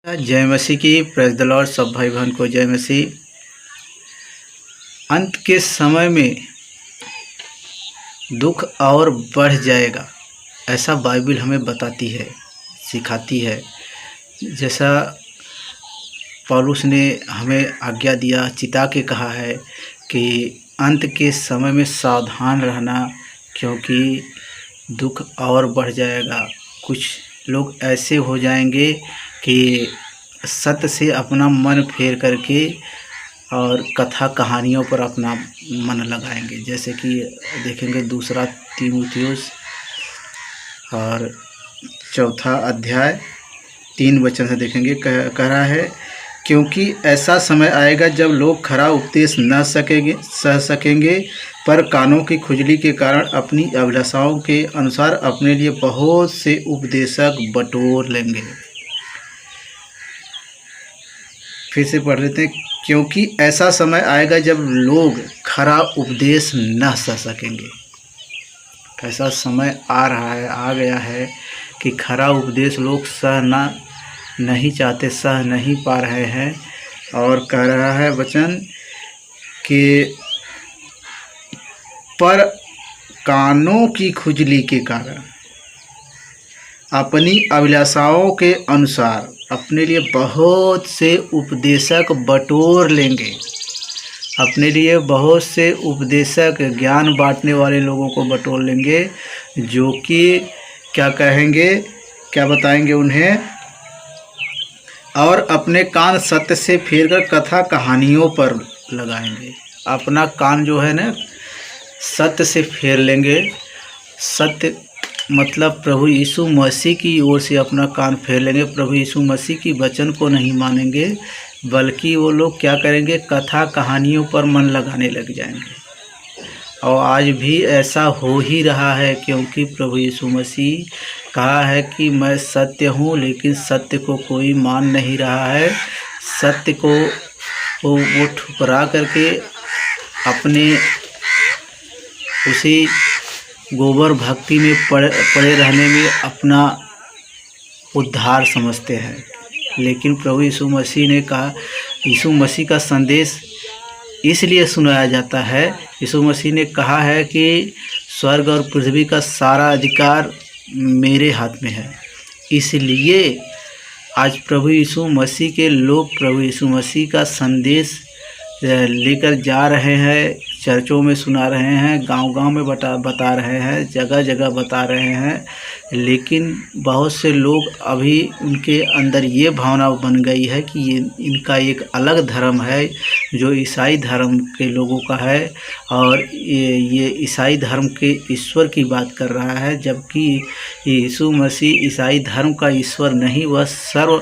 जय मसीह की। Praise the Lord. सब भाई बहन को जय मसीह। अंत के समय में दुख और बढ़ जाएगा, ऐसा बाइबल हमें बताती है, सिखाती है। जैसा पौलुस ने हमें आज्ञा दिया, चिता के कहा है कि अंत के समय में सावधान रहना, क्योंकि दुख और बढ़ जाएगा। कुछ लोग ऐसे हो जाएंगे कि सत्य से अपना मन फेर करके और कथा कहानियों पर अपना मन लगाएंगे। जैसे कि देखेंगे दूसरा तीमुथियुस और चौथा अध्याय 3 वचन से देखेंगे, कह रहा है, क्योंकि ऐसा समय आएगा जब लोग खरा उपदेश न सह सकेंगे, पर कानों की खुजली के कारण अपनी अभिलाषाओं के अनुसार अपने लिए बहुत से उपदेशक बटोर लेंगे। फिर से पढ़ लेते हैं, क्योंकि ऐसा समय आएगा जब लोग खरा उपदेश न सह सकेंगे। ऐसा समय आ रहा है, आ गया है कि खरा उपदेश लोग नहीं चाहते, सह नहीं पा रहे हैं। और कह रहा है वचन कि पर कानों की खुजली के कारण अपनी अभिलाषाओं के अनुसार अपने लिए बहुत से उपदेशक बटोर लेंगे। अपने लिए बहुत से उपदेशक, ज्ञान बांटने वाले लोगों को बटोर लेंगे, जो कि क्या कहेंगे, क्या बताएंगे उन्हें, और अपने कान सत्य से फेर कर कथा कहानियों पर लगाएंगे। अपना कान जो है ना, सत्य से फेर लेंगे। सत्य मतलब प्रभु यीशु मसीह की ओर से अपना कान फेर लेंगे। प्रभु यीशु मसीह की वचन को नहीं मानेंगे, बल्कि वो लोग क्या करेंगे, कथा कहानियों पर मन लगाने लग जाएंगे। और आज भी ऐसा हो ही रहा है, क्योंकि प्रभु यीशु मसीह कहा है कि मैं सत्य हूँ, लेकिन सत्य को कोई मान नहीं रहा है। सत्य को वो ठुकरा करके अपने उसी गोबर भक्ति में पड़े रहने में अपना उद्धार समझते हैं। लेकिन प्रभु यीशु मसीह ने कहा, यीशु मसीह का संदेश इसलिए सुनाया जाता है। यीशु मसीह ने कहा है कि स्वर्ग और पृथ्वी का सारा अधिकार मेरे हाथ में है। इसलिए आज प्रभु यीशु मसीह के लोग प्रभु यीशु मसीह का संदेश लेकर जा रहे हैं, चर्चों में सुना रहे हैं, गांव-गांव में बता रहे हैं, जगह जगह बता रहे हैं। लेकिन बहुत से लोग अभी उनके अंदर ये भावना बन गई है कि ये इनका एक अलग धर्म है, जो ईसाई धर्म के लोगों का है, और ये ईसाई धर्म के ईश्वर की बात कर रहा है। जबकि यीशु मसीह ईसाई धर्म का ईश्वर नहीं, वह सर्व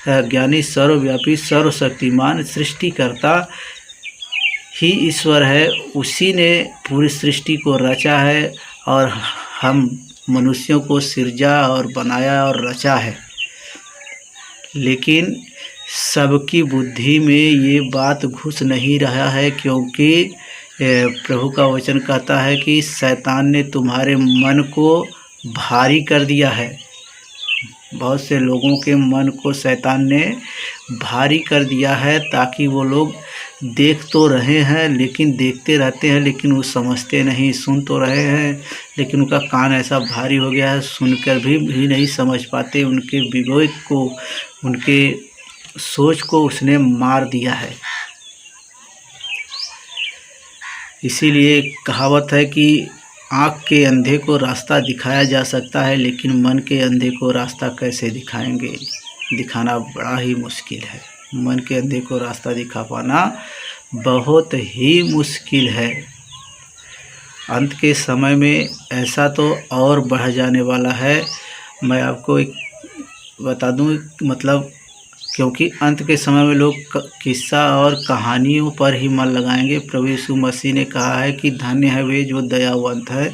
ज्ञानी, सर्वव्यापी, सर्वशक्तिमान सृष्टिकर्ता ही ईश्वर है। उसी ने पूरी सृष्टि को रचा है और हम मनुष्यों को सिरजा और बनाया और रचा है। लेकिन सबकी बुद्धि में ये बात घुस नहीं रहा है, क्योंकि प्रभु का वचन कहता है कि शैतान ने तुम्हारे मन को भारी कर दिया है। बहुत से लोगों के मन को शैतान ने भारी कर दिया है, ताकि वो लोग देख तो रहे हैं, लेकिन देखते रहते हैं, लेकिन वो समझते नहीं। सुन तो रहे हैं, लेकिन उनका कान ऐसा भारी हो गया है, सुनकर भी नहीं समझ पाते। उनके विवेक को, उनके सोच को उसने मार दिया है। इसीलिए कहावत है कि आँख के अंधे को रास्ता दिखाया जा सकता है, लेकिन मन के अंधे को रास्ता कैसे दिखाएंगे? दिखाना बड़ा ही मुश्किल है। मन के अंधे को रास्ता दिखा पाना बहुत ही मुश्किल है। अंत के समय में ऐसा तो और बढ़ जाने वाला है। मैं आपको एक बता दूं, मतलब क्योंकि अंत के समय में लोग किस्सा और कहानियों पर ही मन लगाएंगे। प्रभु यीशु मसीह ने कहा है कि धन्य है वे जो दयावंत है,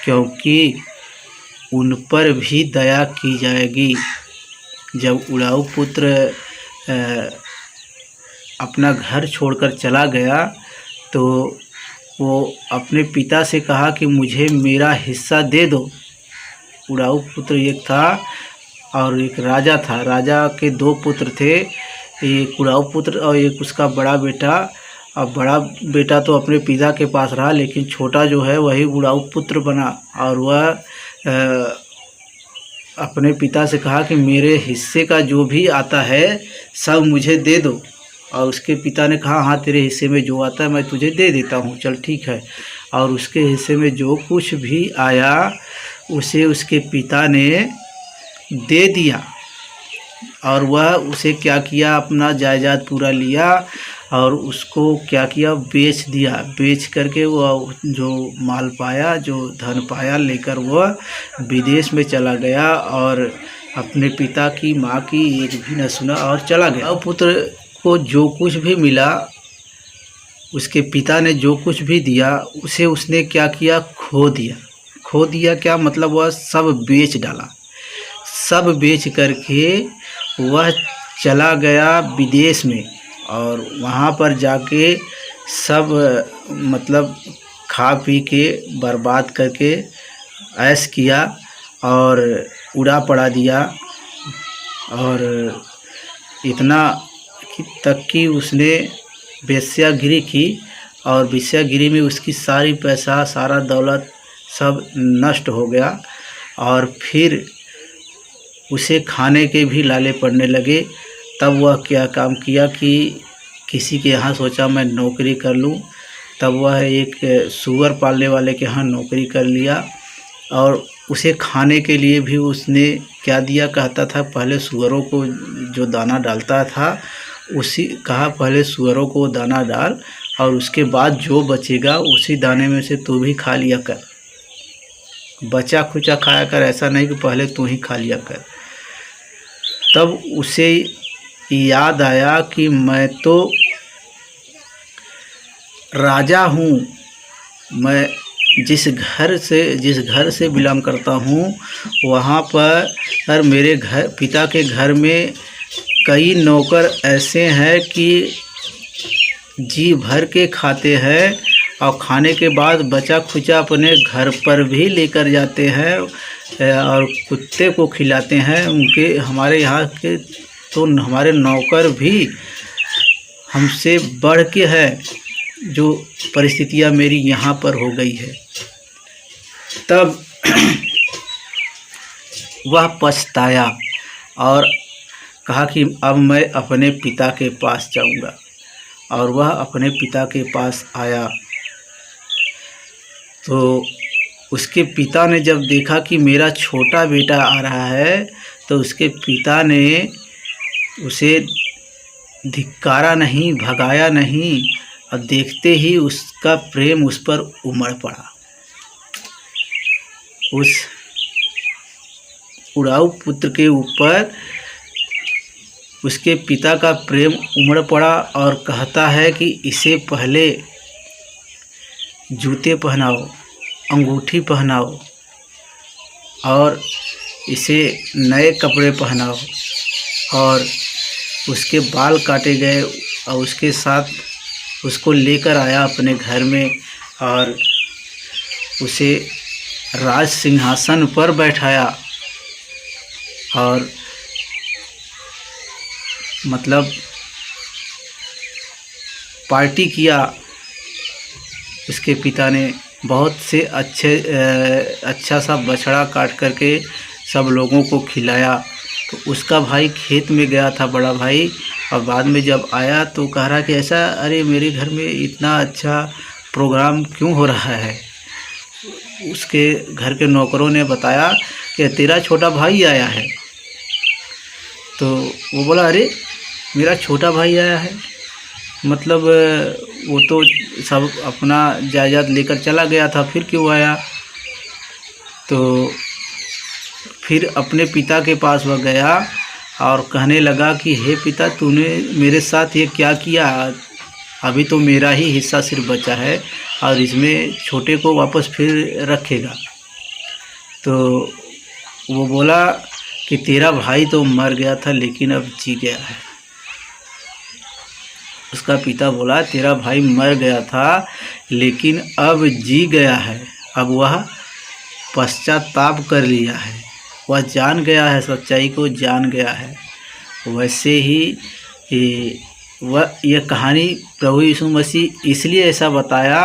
क्योंकि उन पर भी दया की जाएगी। जब उड़ाऊ पुत्र अपना घर छोड़कर चला गया, तो वो अपने पिता से कहा कि मुझे मेरा हिस्सा दे दो। उड़ाऊ पुत्र एक था और एक राजा था। राजा के दो पुत्र थे, एक उड़ाऊ पुत्र और एक उसका बड़ा बेटा। अब बड़ा बेटा तो अपने पिता के पास रहा, लेकिन छोटा जो है वही उड़ाऊ पुत्र बना और वह अपने पिता से कहा कि मेरे हिस्से का जो भी आता है सब मुझे दे दो। और उसके पिता ने कहा हाँ तेरे हिस्से में जो आता है मैं तुझे दे देता हूँ, चल ठीक है। और उसके हिस्से में जो कुछ भी आया उसे उसके पिता ने दे दिया और वह उसे क्या किया, अपना जायदाद पूरा लिया और उसको क्या किया, बेच दिया। बेच करके वह जो माल पाया, जो धन पाया, लेकर वह विदेश में चला गया और अपने पिता की माँ की एक भी न सुना और चला गया। और पुत्र को जो कुछ भी मिला, उसके पिता ने जो कुछ भी दिया उसे उसने क्या किया, खो दिया। खो दिया क्या मतलब, वह सब बेच डाला। सब बेच करके वह चला गया विदेश में और वहाँ पर जाके सब मतलब खा पी के बर्बाद करके ऐश किया और उड़ा पड़ा दिया। और इतना तक कि उसने वेश्यागिरी की और वेश्यागिरी में उसकी सारी पैसा, सारा दौलत सब नष्ट हो गया। और फिर उसे खाने के भी लाले पड़ने लगे। तब वह क्या काम किया कि किसी के यहाँ सोचा मैं नौकरी कर लूँ। तब वह एक सूअर पालने वाले के यहाँ नौकरी कर लिया और उसे खाने के लिए भी उसने क्या दिया, कहता था पहले सूअरों को जो दाना डालता था उसी कहा पहले सूअरों को दाना डाल और उसके बाद जो बचेगा उसी दाने में से तू भी खा लिया कर, बचा खुचा खाया कर, ऐसा नहीं कि पहले तू ही खा लिया कर। तब उसे याद आया कि मैं तो राजा हूँ, मैं जिस घर से बिलोंग करता हूँ वहाँ पर मेरे घर पिता के घर में कई नौकर ऐसे हैं कि जी भर के खाते हैं और खाने के बाद बचा खुचा अपने घर पर भी लेकर जाते हैं और कुत्ते को खिलाते हैं। उनके हमारे यहाँ के तो हमारे नौकर भी हमसे बढ़ के है, जो परिस्थितियाँ मेरी यहाँ पर हो गई है। तब वह पछताया और कहा कि अब मैं अपने पिता के पास जाऊँगा। और वह अपने पिता के पास आया तो उसके पिता ने जब देखा कि मेरा छोटा बेटा आ रहा है तो उसके पिता ने उसे धिक्कारा नहीं, भगाया नहीं और देखते ही उसका प्रेम उस पर उमड़ पड़ा। उस उड़ाऊ पुत्र के ऊपर उसके पिता का प्रेम उमड़ पड़ा और कहता है कि इसे पहले जूते पहनाओ, अंगूठी पहनाओ और इसे नए कपड़े पहनाओ। और उसके बाल काटे गए और उसके साथ उसको लेकर आया अपने घर में और उसे राज सिंहासन पर बैठाया और मतलब पार्टी किया। उसके पिता ने बहुत से अच्छा सा बछड़ा काट करके सब लोगों को खिलाया। तो उसका भाई खेत में गया था, बड़ा भाई, और बाद में जब आया तो कह रहा कि ऐसा, अरे मेरे घर में इतना अच्छा प्रोग्राम क्यों हो रहा है। उसके घर के नौकरों ने बताया कि तेरा छोटा भाई आया है। तो वो बोला अरे मेरा छोटा भाई आया है, मतलब वो तो सब अपना जायदाद लेकर चला गया था, फिर क्यों आया। तो फिर अपने पिता के पास वह गया और कहने लगा कि हे पिता, तूने मेरे साथ ये क्या किया, अभी तो मेरा ही हिस्सा सिर्फ बचा है और इसमें छोटे को वापस फिर रखेगा। तो वो बोला कि तेरा भाई तो मर गया था लेकिन अब जी गया है। उसका पिता बोला तेरा भाई मर गया था लेकिन अब जी गया है, अब वह पश्चाताप कर लिया है वह जान गया है, सच्चाई को जान गया है। वैसे ही वह यह कहानी प्रभु यीशु मसीह इसलिए ऐसा बताया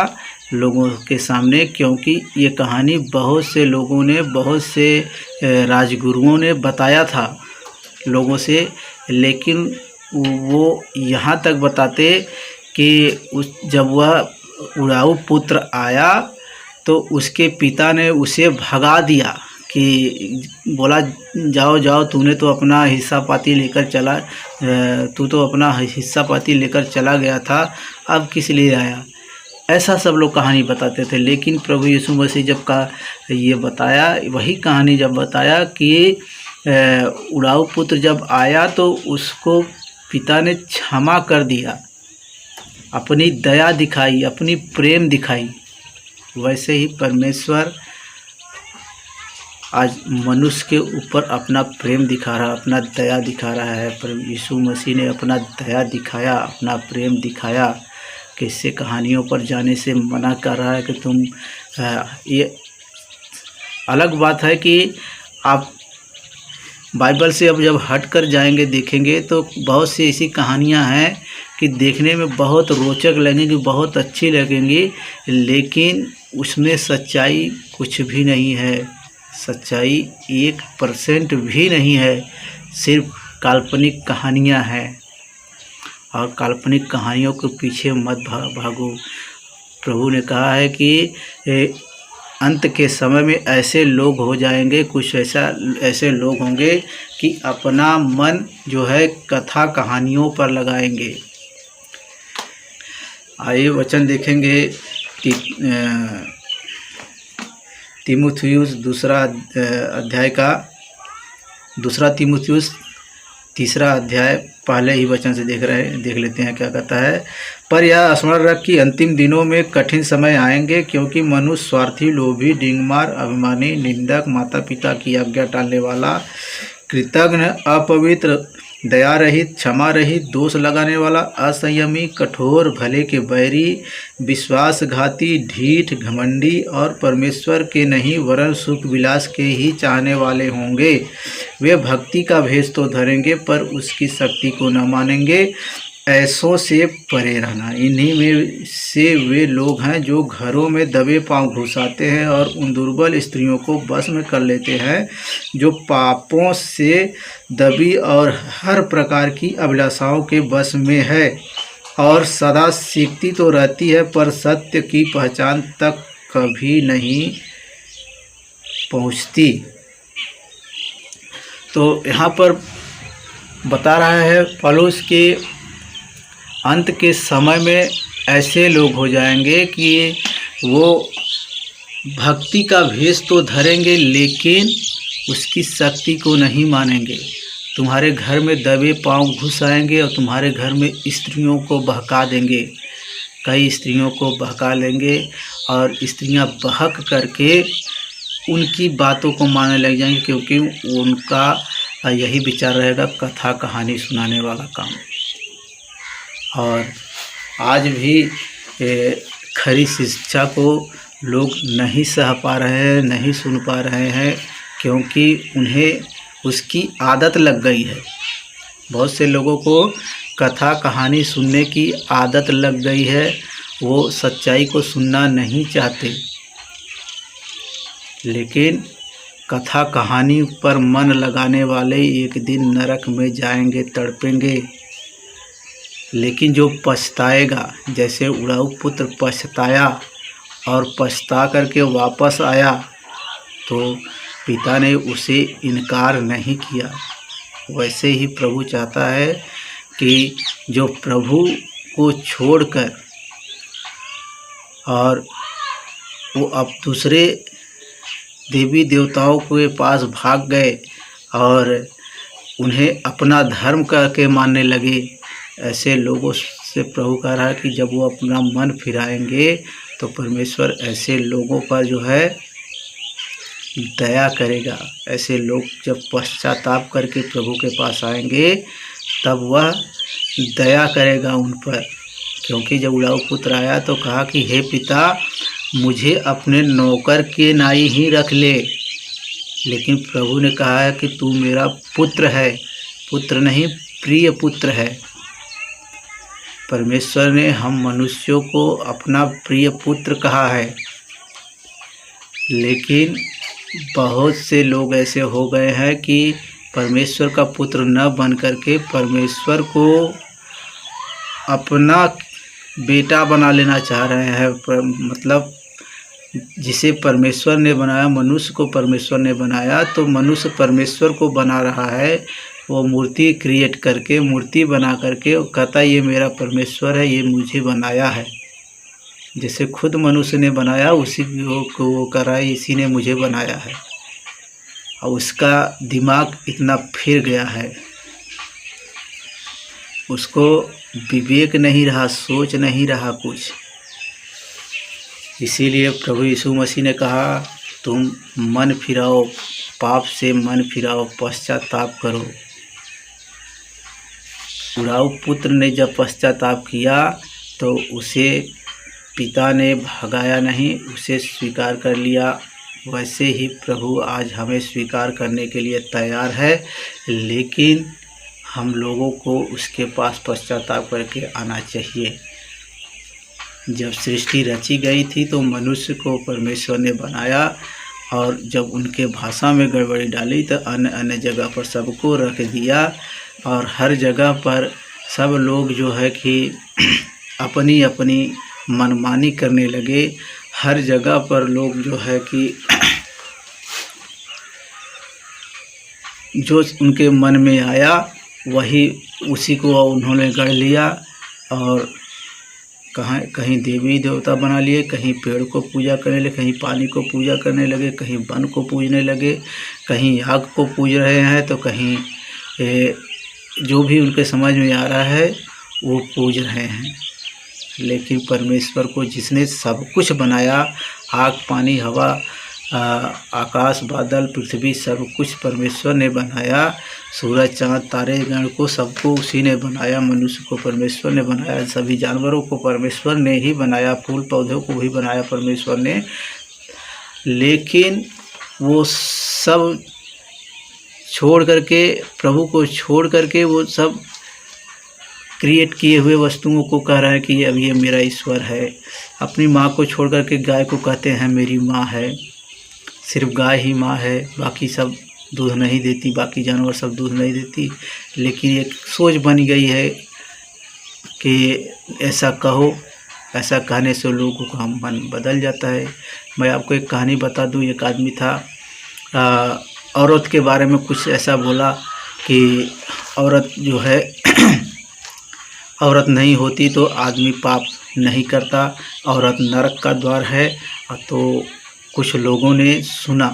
लोगों के सामने, क्योंकि ये कहानी बहुत से लोगों ने, बहुत से राजगुरुओं ने बताया था लोगों से, लेकिन वो यहाँ तक बताते कि जब वह उड़ाऊ पुत्र आया तो उसके पिता ने उसे भगा दिया, कि बोला जाओ जाओ, तूने तो अपना हिस्सा पाती लेकर चला, तू तो अपना हिस्सा पाती लेकर चला गया था, अब किस लिए आया। ऐसा सब लोग कहानी बताते थे। लेकिन प्रभु यीशु मसीह जब ये बताया, वही कहानी जब बताया कि उड़ाऊ पुत्र जब आया तो उसको पिता ने क्षमा कर दिया, अपनी दया दिखाई, अपनी प्रेम दिखाई। वैसे ही परमेश्वर आज मनुष्य के ऊपर अपना प्रेम दिखा रहा, अपना दया दिखा रहा है। पर यीशु मसीह ने अपना दया दिखाया, अपना प्रेम दिखाया। किससे कहानियों पर जाने से मना कर रहा है कि तुम ये अलग बात है कि आप बाइबल से अब जब हट कर जाएंगे, देखेंगे तो बहुत सी ऐसी कहानियां हैं कि देखने में बहुत रोचक लगेंगी, बहुत अच्छी लगेंगी, लेकिन उसमें सच्चाई कुछ भी नहीं है। सच्चाई 1% भी नहीं है, सिर्फ काल्पनिक कहानियां हैं। और काल्पनिक कहानियों के पीछे मत भागो। प्रभु ने कहा है कि अंत के समय में ऐसे लोग हो जाएंगे, कुछ ऐसे लोग होंगे कि अपना मन जो है कथा कहानियों पर लगाएंगे। आइए वचन देखेंगे कि तीमुथियुस दूसरा अध्याय का, दूसरा तीमुथियुस तीसरा अध्याय पहले ही वचन से देख लेते हैं क्या कहता है। पर यह स्मरण रख कि अंतिम दिनों में कठिन समय आएंगे, क्योंकि मनुष्य स्वार्थी, लोभी, डिंगमार, अभिमानी, निंदक, माता पिता की आज्ञा टालने वाला, कृतघ्न, अपवित्र, दया रहित, क्षमा रहित, दोष लगाने वाला, असंयमी, कठोर, भले के बैरी, विश्वासघाती, ढीठ, घमंडी और परमेश्वर के नहीं वरन सुख विलास के ही चाहने वाले होंगे। वे भक्ति का भेष तो धरेंगे पर उसकी शक्ति को न मानेंगे। ऐसों से परे रहना। इन्हीं में से वे लोग हैं जो घरों में दबे पांव घुसाते हैं और उन दुर्बल स्त्रियों को वश में कर लेते हैं, जो पापों से दबी और हर प्रकार की अभिलाषाओं के वश में है और सदा सीखती तो रहती है पर सत्य की पहचान तक कभी नहीं पहुंचती। तो यहाँ पर बता रहा है पौलुस के अंत के समय में ऐसे लोग हो जाएंगे कि वो भक्ति का भेष तो धरेंगे लेकिन उसकी शक्ति को नहीं मानेंगे। तुम्हारे घर में दबे पांव घुस आएंगे और तुम्हारे घर में स्त्रियों को बहका देंगे। कई स्त्रियों को बहका लेंगे और स्त्रियां बहक करके उनकी बातों को मानने लग जाएंगे, क्योंकि उनका यही विचार रहेगा कथा कहानी सुनाने वाला काम। और आज भी खरी शिक्षा को लोग नहीं सह पा रहे हैं, नहीं सुन पा रहे हैं, क्योंकि उन्हें उसकी आदत लग गई है। बहुत से लोगों को कथा कहानी सुनने की आदत लग गई है, वो सच्चाई को सुनना नहीं चाहते। लेकिन कथा कहानी पर मन लगाने वाले एक दिन नरक में जाएंगे, तड़पेंगे। लेकिन जो पछताएगा, जैसे उड़ाऊ पुत्र पछताया और पछता करके वापस आया, तो पिता ने उसे इनकार नहीं किया। वैसे ही प्रभु चाहता है कि जो प्रभु को छोड़कर और वो अब दूसरे देवी देवताओं के पास भाग गए और उन्हें अपना धर्म करके मानने लगे, ऐसे लोगों से प्रभु कह रहा है कि जब वो अपना मन फिराएंगे तो परमेश्वर ऐसे लोगों पर जो है दया करेगा। ऐसे लोग जब पश्चाताप करके प्रभु के पास आएंगे तब वह दया करेगा उन पर। क्योंकि जब उड़ाऊ पुत्र आया तो कहा कि हे पिता, मुझे अपने नौकर के नाई ही रख ले, लेकिन प्रभु ने कहा है कि तू मेरा पुत्र है, पुत्र नहीं प्रिय पुत्र है। परमेश्वर ने हम मनुष्यों को अपना प्रिय पुत्र कहा है, लेकिन बहुत से लोग ऐसे हो गए हैं कि परमेश्वर का पुत्र न बन करके परमेश्वर को अपना बेटा बना लेना चाह रहे हैं। मतलब जिसे परमेश्वर ने बनाया, मनुष्य को परमेश्वर ने बनाया, तो मनुष्य परमेश्वर को बना रहा है। वो मूर्ति क्रिएट करके, मूर्ति बना करके कहता है ये मेरा परमेश्वर है, ये मुझे बनाया है। जैसे खुद मनुष्य ने बनाया उसी को वो कर रहा है, इसी ने मुझे बनाया है। और उसका दिमाग इतना फिर गया है, उसको विवेक नहीं रहा, सोच नहीं रहा कुछ। इसीलिए प्रभु यीशु मसीह ने कहा तुम मन फिराओ, पाप से मन फिराओ, पश्चाताप करो। उड़ाऊ पुत्र ने जब पश्चाताप किया तो उसे पिता ने भगाया नहीं, उसे स्वीकार कर लिया। वैसे ही प्रभु आज हमें स्वीकार करने के लिए तैयार है, लेकिन हम लोगों को उसके पास पश्चाताप करके आना चाहिए। जब सृष्टि रची गई थी तो मनुष्य को परमेश्वर ने बनाया, और जब उनके भाषा में गड़बड़ी डाली तो अन्य अन्य जगह पर सबको रख दिया, और हर जगह पर सब लोग जो है कि अपनी अपनी मनमानी करने लगे। हर जगह पर लोग जो है कि जो उनके मन में आया वही उसी को उन्होंने गढ़ लिया, और कहीं देवी देवता बना लिए, कहीं पेड़ को पूजा करने लगे, कहीं पानी को पूजा करने लगे, कहीं वन को पूजने लगे, कहीं आग को पूज रहे हैं, तो कहीं जो भी उनके समझ में आ रहा है वो पूज रहे हैं। लेकिन परमेश्वर को जिसने सब कुछ बनाया, आग पानी हवा आकाश बादल पृथ्वी सब कुछ परमेश्वर ने बनाया। सूरज चाँद तारे गण को सबको उसी ने बनाया। मनुष्य को परमेश्वर ने बनाया, सभी जानवरों को परमेश्वर ने ही बनाया, फूल पौधों को भी बनाया परमेश्वर ने। लेकिन वो सब छोड़ करके, प्रभु को छोड़ करके वो सब क्रिएट किए हुए वस्तुओं को कह रहा है कि अब ये मेरा ईश्वर है। अपनी माँ को छोड़ करके गाय को कहते हैं मेरी माँ है। सिर्फ गाय ही माँ है, बाकी सब दूध नहीं देती, बाकी जानवर सब दूध नहीं देती। लेकिन एक सोच बन गई है कि ऐसा कहो, ऐसा कहने से लोगों का मन बदल जाता है। मैं आपको एक कहानी बता दूं। एक आदमी था, औरत के बारे में कुछ ऐसा बोला कि औरत जो है औरत नहीं होती तो आदमी पाप नहीं करता, औरत नरक का द्वार है। तो कुछ लोगों ने सुना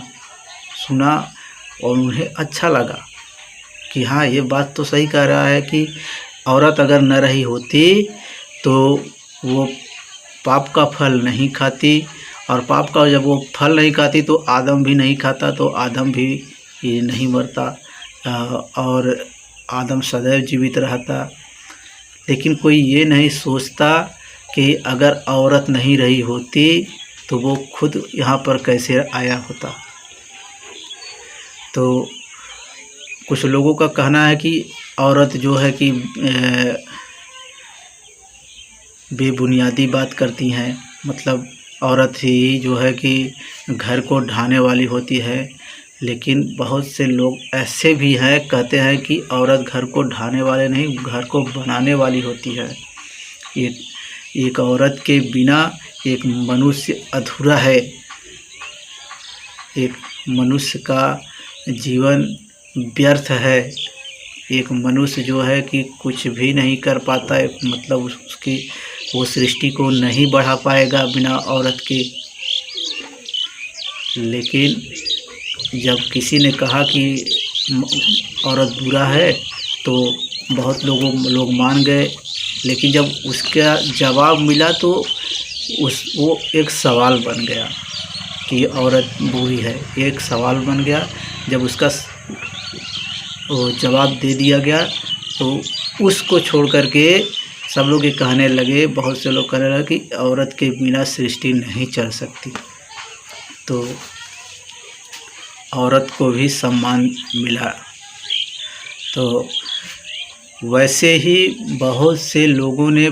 और उन्हें अच्छा लगा कि हाँ ये बात तो सही कह रहा है कि औरत अगर न रही होती तो वो पाप का फल नहीं खाती, और पाप का जब वो फल नहीं खाती तो आदम भी नहीं खाता, तो आदम भी ये नहीं मरता और आदम सदैव जीवित रहता। लेकिन कोई ये नहीं सोचता कि अगर औरत नहीं रही होती तो वो खुद यहाँ पर कैसे आया होता। तो कुछ लोगों का कहना है कि औरत जो है कि बेबुनियादी बात करती हैं, मतलब औरत ही जो है कि घर को ढाने वाली होती है। लेकिन बहुत से लोग ऐसे भी हैं, कहते हैं कि औरत घर को ढाने वाले नहीं, घर को बनाने वाली होती है। एक औरत के बिना एक मनुष्य अधूरा है। एक मनुष्य का जीवन व्यर्थ है। एक मनुष्य जो है कि कुछ भी नहीं कर पाता है, मतलब उसकी वो सृष्टि को नहीं बढ़ा पाएगा बिना औरत के। लेकिन जब किसी ने कहा कि औरत बुरा है तो बहुत लोग मान गए। लेकिन जब उसका जवाब मिला तो वो एक सवाल बन गया कि औरत बुरी है, एक सवाल बन गया। जब उसका जवाब दे दिया गया तो उसको छोड़ करके सब लोग ये कहने लगे, बहुत से लोग कहने लगे कि औरत के बिना सृष्टि नहीं चल सकती। तो औरत को भी सम्मान मिला। तो वैसे ही बहुत से लोगों ने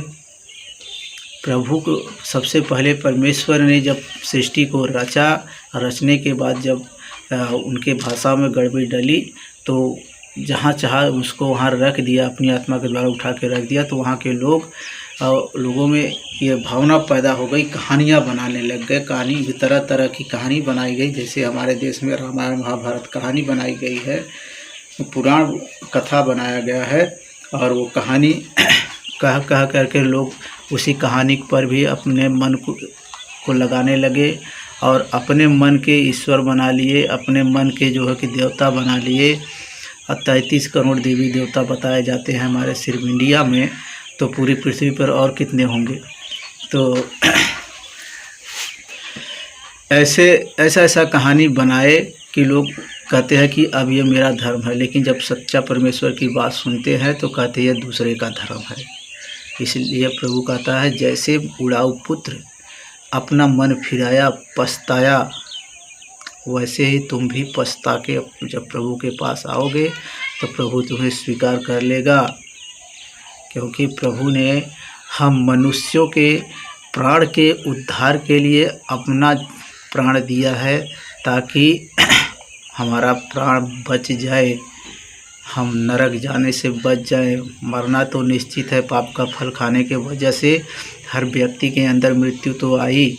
प्रभु को, सबसे पहले परमेश्वर ने जब सृष्टि को रचा, रचने के बाद जब उनके भाषा में गड़बड़ी डली तो जहाँ चाहा उसको वहाँ रख दिया, अपनी आत्मा के द्वारा उठा के रख दिया। तो वहाँ के लोगों में ये भावना पैदा हो गई, कहानियाँ बनाने लग गए। कहानी भी तरह तरह की कहानी बनाई गई, जैसे हमारे देश में रामायण महाभारत कहानी बनाई गई है, पुराण कथा बनाया गया है। और वो कहानी कह कह करके लोग उसी कहानी पर भी अपने मन को लगाने लगे और अपने मन के ईश्वर बना लिए, अपने मन के जो है कि देवता बना लिए। 33 करोड़ देवी देवता बताए जाते हैं हमारे सिर्फ इंडिया में, तो पूरी पृथ्वी पर और कितने होंगे। तो ऐसा कहानी बनाए कि लोग कहते हैं कि अब ये मेरा धर्म है, लेकिन जब सच्चा परमेश्वर की बात सुनते हैं तो कहते हैं ये दूसरे का धर्म है। इसलिए प्रभु कहता है, जैसे उड़ाऊ पुत्र अपना मन फिराया पछताया, वैसे ही तुम भी पछता के जब प्रभु के पास आओगे तो प्रभु तुम्हें स्वीकार कर लेगा। क्योंकि प्रभु ने हम मनुष्यों के प्राण के उद्धार के लिए अपना प्राण दिया है, ताकि हमारा प्राण बच जाए, हम नरक जाने से बच जाए। मरना तो निश्चित है, पाप का फल खाने के वजह से हर व्यक्ति के अंदर मृत्यु तो आई,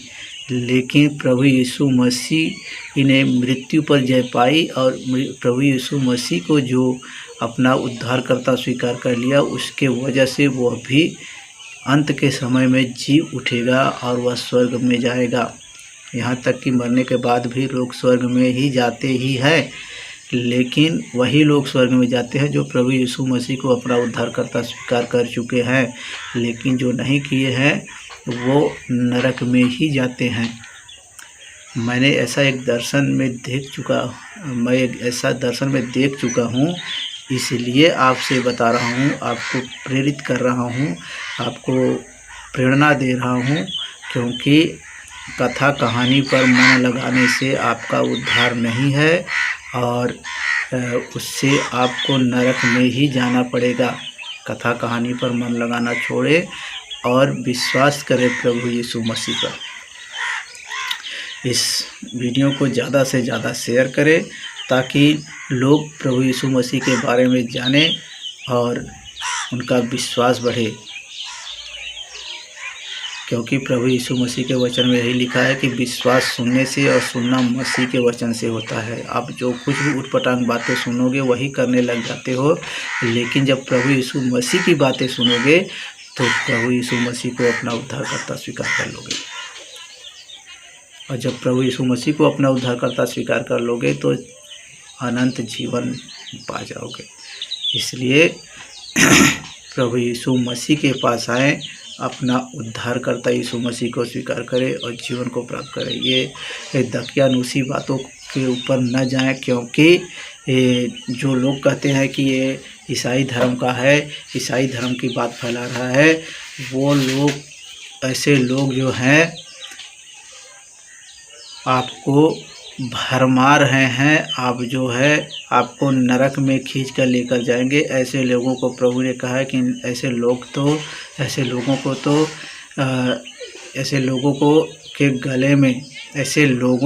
लेकिन प्रभु यीशु मसीह ने मृत्यु पर जय पाई। और प्रभु यीशु मसीह को जो अपना उद्धारकर्ता स्वीकार कर लिया, उसके वजह से वह भी अंत के समय में जी उठेगा और वह स्वर्ग में जाएगा। यहाँ तक कि मरने के बाद भी लोग स्वर्ग में ही जाते ही हैं, लेकिन वही लोग स्वर्ग में जाते हैं जो प्रभु यीशु मसीह को अपना उद्धारकर्ता स्वीकार कर चुके हैं, लेकिन जो नहीं किए हैं वो नरक में ही जाते हैं। मैं ऐसा दर्शन में देख चुका हूँ, इसलिए आपसे बता रहा हूँ, आपको प्रेरित कर रहा हूँ, आपको प्रेरणा दे रहा हूँ। क्योंकि कथा कहानी पर मन लगाने से आपका उद्धार नहीं है, और उससे आपको नरक में ही जाना पड़ेगा। कथा कहानी पर मन लगाना छोड़े और विश्वास करें प्रभु यीशु मसीह पर। इस वीडियो को ज़्यादा से ज़्यादा शेयर करें, ताकि लोग प्रभु यीशु मसीह के बारे में जानें और उनका विश्वास बढ़े। क्योंकि प्रभु यीशु मसीह के वचन में यही लिखा है कि विश्वास सुनने से और सुनना मसीह के वचन से होता है। आप जो कुछ भी उटपटांग बातें सुनोगे वही करने लग जाते हो, लेकिन जब प्रभु यीशु मसीह की बातें सुनोगे तो प्रभु यीशु मसीह को अपना उद्धारकर्ता स्वीकार कर लोगे। और जब प्रभु यीशु मसीह को अपना उद्धारकर्ता स्वीकार कर लोगे तो अनंत जीवन पा जाओगे। इसलिए प्रभु यीशु मसीह के पास आएँ, अपना उद्धारकर्ता यीशु मसीह को स्वीकार करें और जीवन को प्राप्त करें। ये दकियानूसी बातों के ऊपर न जाएं, क्योंकि जो लोग कहते हैं कि ये ईसाई धर्म का है, ईसाई धर्म की बात फैला रहा है, वो लोग, ऐसे लोग जो हैं आपको भरमा रहे हैं। आप जो है आपको नरक में खींच कर लेकर जाएंगे। ऐसे लोगों को प्रभु ने कहा है कि ऐसे लोगों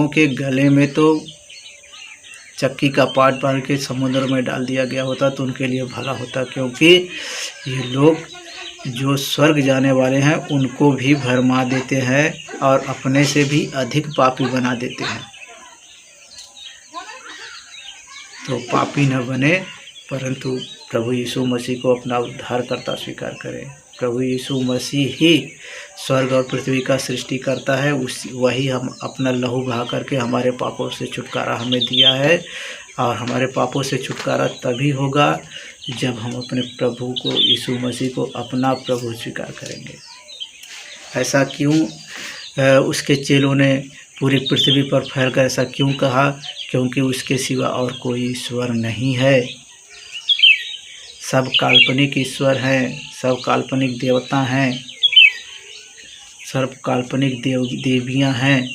के गले में तो चक्की का पाट बांध के समुद्र में डाल दिया गया होता तो उनके लिए भला होता। क्योंकि ये लोग जो स्वर्ग जाने वाले हैं उनको भी भरमा देते हैं और अपने से भी अधिक पापी बना देते हैं। तो पापी न बने, परंतु प्रभु यीशु मसीह को अपना उद्धारकर्ता स्वीकार करें। प्रभु यीशु मसीह ही स्वर्ग और पृथ्वी का सृष्टि करता है। वही हम अपना लहू बहा करके हमारे पापों से छुटकारा हमें दिया है। और हमारे पापों से छुटकारा तभी होगा जब हम अपने प्रभु को, यीशु मसीह को अपना प्रभु स्वीकार करेंगे। ऐसा क्यों उसके चेलों ने पूरी पृथ्वी पर फैलकर ऐसा क्यों कहा? क्योंकि उसके सिवा और कोई ईश्वर नहीं है। सब काल्पनिक ईश्वर हैं, सब काल्पनिक देवता हैं, सब काल्पनिक देवियां हैं।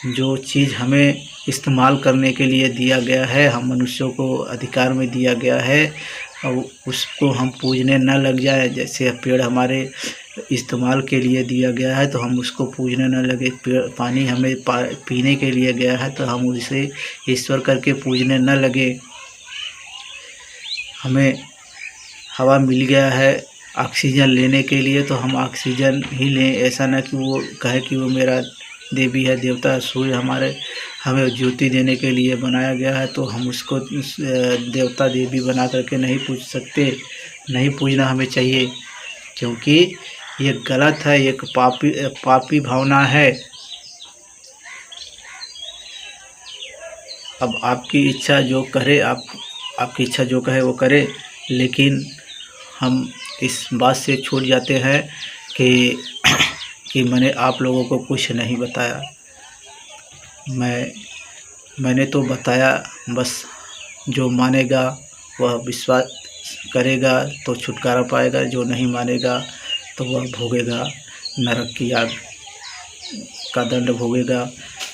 जो चीज़ हमें इस्तेमाल करने के लिए दिया गया है, हम मनुष्यों को अधिकार में दिया गया है, और उसको हम पूजने न लग जाए। जैसे पेड़ हमारे इस्तेमाल के लिए दिया गया है तो हम उसको पूजने न लगे। पानी हमें पीने के लिए गया है तो हम उसे ईश्वर करके पूजने न लगे। हमें हवा मिल गया है ऑक्सीजन लेने के लिए तो हम ऑक्सीजन ही लें। ऐसा ना कि वो कहे कि वो मेरा देवी है, देवता है। सूर्य हमें ज्योति देने के लिए बनाया गया है तो हम उसको देवता देवी बना करके नहीं पूज सकते। नहीं पूजना हमें चाहिए, क्योंकि ये गलत है, एक पापी भावना है। अब आपकी इच्छा जो करे, आपकी इच्छा जो कहे वो करे, लेकिन हम इस बात से छूट जाते हैं कि मैंने आप लोगों को कुछ नहीं बताया। मैंने तो बताया, बस जो मानेगा वह विश्वास करेगा तो छुटकारा पाएगा, जो नहीं मानेगा तो वह भोगेगा, नरक की आग का दंड भोगेगा।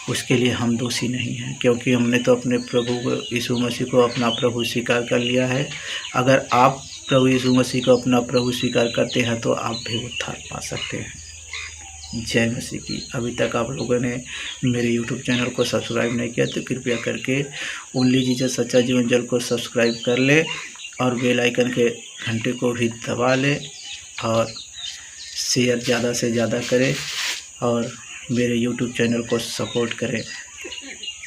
उसके लिए हम दोषी नहीं हैं, क्योंकि हमने तो अपने प्रभु को, यीशु मसीह को अपना प्रभु स्वीकार कर लिया है। अगर आप प्रभु यीशु मसीह को अपना प्रभु स्वीकार करते हैं तो आप भी उद्धार पा सकते हैं। जय मसीह की। अभी तक आप लोगों ने मेरे YouTube चैनल को सब्सक्राइब नहीं किया तो कृपया करके ओनली जीसस सच्चा जीवन जल को सब्सक्राइब कर ले और बेल आइकन के घंटे को भी दबा ले और शेयर ज़्यादा से ज़्यादा करें और मेरे YouTube चैनल को सपोर्ट करें।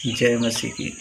जय मसीह की।